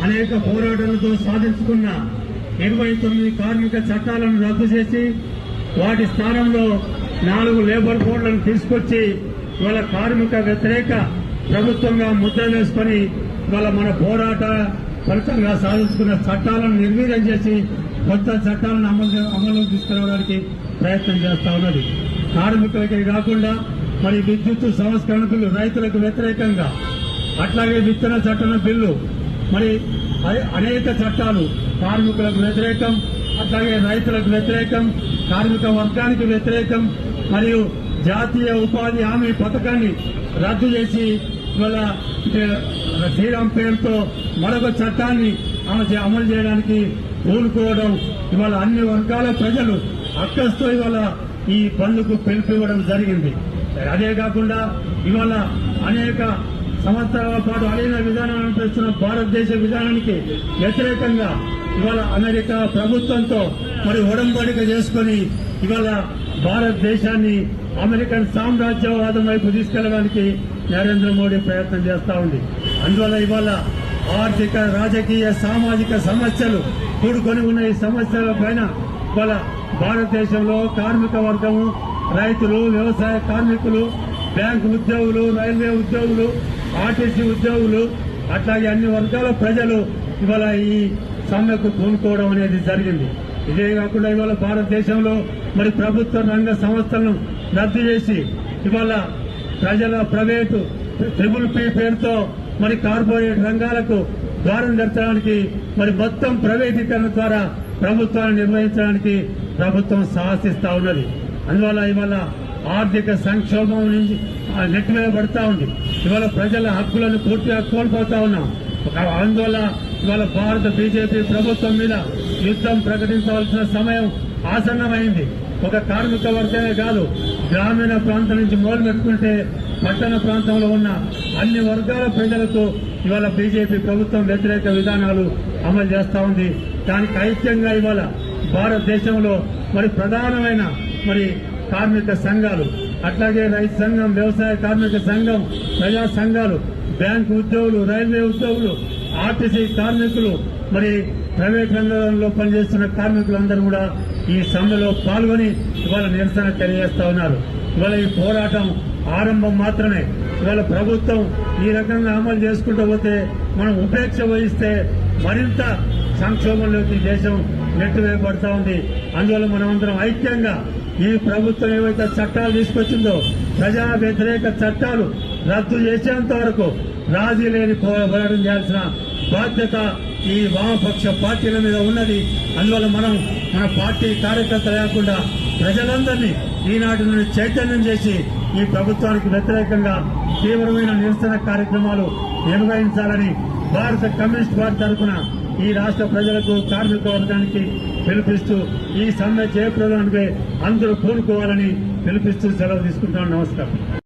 అనేక పోరాటాలతో సాధించుకున్న 29 కార్మిక చట్టాలను రద్దు చేసి వాటి స్థానంలో 4 లేబర్ కోడ్లను తీసుకొచ్చి ఇవాళ కార్మిక వ్యతిరేక ప్రభుత్వంగా ముద్ర వేసుకుని ఇవాళ మన పోరాట ఫలితంగా సాధించుకున్న చట్టాలను నిర్వీర్యం చేసి కొత్త చట్టాలను అమలు తీసుకురావడానికి ప్రయత్నం చేస్తా ఉన్నది. కార్మికులకే కాకుండా మరి విద్యుత్ సంస్కరణ బిల్లు రైతులకు వ్యతిరేకంగా, అట్లాగే విత్తన చట్టం బిల్లు, మరి అనేక చట్టాలు కార్మికులకు వ్యతిరేకం, అట్లాగే రైతులకు వ్యతిరేకం, కార్మిక వర్గానికి వ్యతిరేకం, మరియు జాతీయ ఉపాధి హామీ పథకాన్ని రద్దు చేసి ఇవాళ శ్రీరామ్ పేరుతో మరొక చట్టాన్ని అమలు చేయడానికి పూనుకోవడం, ఇవాళ అన్ని వర్గాల ప్రజలు అక్కస్తో ఇవాళ ఈ బంద్కు పిలుపివ్వడం జరిగింది. అదే కాకుండా ఇవాళ అనేక సంవత్సరాల పాటు అలీన విధానాలను తెస్తున్న భారతదేశ విధానానికి వ్యతిరేకంగా ఇవాళ అమెరికా ప్రభుత్వంతో మరి ఒడంబడిక చేసుకుని ఇవాళ భారతదేశాన్ని అమెరికన్ సామ్రాజ్యవాదం వైపు తీసుకెళ్లడానికి నరేంద్ర మోడీ ప్రయత్నం చేస్తా ఉంది. అందువల్ల ఇవాళ ఆర్థిక, రాజకీయ, సామాజిక సమస్యలు కూడుకొని ఉన్న ఈ సమస్యల పైన ఇవాళ భారతదేశంలో కార్మిక వర్గము, రైతులు, వ్యవసాయ కార్మికులు, బ్యాంకు ఉద్యోగులు, రైల్వే ఉద్యోగులు, ఆర్టీసీ ఉద్యోగులు, అట్లాగే అన్ని వర్గాల ప్రజలు ఇవాళ ఈ సమ్మెకు పూనుకోవడం అనేది జరిగింది. ఇదే కాకుండా ఇవాళ భారతదేశంలో మరి ప్రభుత్వ రంగ సంస్థలను రద్దు చేసి ఇవాళ ప్రజల ప్రైవేటు ట్రిపుల్ పి పేరుతో మరి కార్పొరేట్ రంగాలకు ద్వారం తెరచడానికి మరి మొత్తం ప్రైవేటీకరణ ద్వారా ప్రభుత్వాన్ని నిర్వహించడానికి ప్రభుత్వం సాహసిస్తా ఉన్నది. అందువల్ల ఇవాళ ఆర్థిక సంక్షోభం నుంచి నెట్టివేయబడతా ఉంది. ఇవాళ ప్రజల హక్కులను పూర్తిగా కోల్పోతా ఉన్నాం. అందువల్ల ఇవాళ భారత బీజేపీ ప్రభుత్వం మీద యుద్ధం ప్రకటించవలసిన సమయం ఆసన్నమైంది. ఒక కార్మిక వర్గమే కాదు, గ్రామీణ ప్రాంతం నుంచి మొదలు పెట్టుకుంటే పట్టణ ప్రాంతంలో ఉన్న అన్ని వర్గాల ప్రజలకు ఇవాళ బీజేపీ ప్రభుత్వం వ్యతిరేక విధానాలు అమలు చేస్తా ఉంది. దానికి ఐక్యంగా ఇవాళ భారతదేశంలో మరి ప్రధానమైన మరి కార్మిక సంఘాలు, అట్లాగే రైతు సంఘం, వ్యవసాయ కార్మిక సంఘం, ప్రజా సంఘాలు, బ్యాంకు ఉద్యోగులు, రైల్వే ఉద్యోగులు, ఆర్టీసీ కార్మికులు, మరి ప్రైవేట్ రంగంలో పనిచేస్తున్న కార్మికులందరూ కూడా ఈ సమ్మెలో పాల్గొని ఇవాళ నిరసన తెలియజేస్తా ఉన్నారు. ఇవాళ ఈ పోరాటం ఆరంభం మాత్రమే. ఇవాళ ప్రభుత్వం ఈ రకంగా అమలు చేసుకుంటూ పోతే మనం ఉపేక్ష వహిస్తే మరింత సంక్షోభంలోకి దేశం నెట్టివేయబడతా ఉంది. అందువల్ల మనమందరం ఐక్యంగా ఈ ప్రభుత్వం ఏవైతే చట్టాలు తీసుకొచ్చిందో ప్రజా వ్యతిరేక చట్టాలు రద్దు చేసేంత వరకు రాజీ లేని పోరాటం చేయాల్సిన బాధ్యత ఈ వామపక్ష పార్టీల మీద ఉన్నది. అందువల్ల మనం మన పార్టీ కార్యకర్తలు లేకుండా ప్రజలందరినీ ఈనాటి నుండి చైతన్యం చేసి ఈ ప్రభుత్వానికి వ్యతిరేకంగా తీవ్రమైన నిరసన కార్యక్రమాలు నిర్వహించాలని భారత కమ్యూనిస్ట్ పార్టీ తరఫున ఈ రాష్ట్ర ప్రజలకు, కార్మిక వర్గానికి పిలుపిస్తూ ఈ సమ్మె జయప్రదానికి అందరూ పూనుకోవాలని పిలుపిస్తూ సెలవు తీసుకుంటాను. నమస్కారం.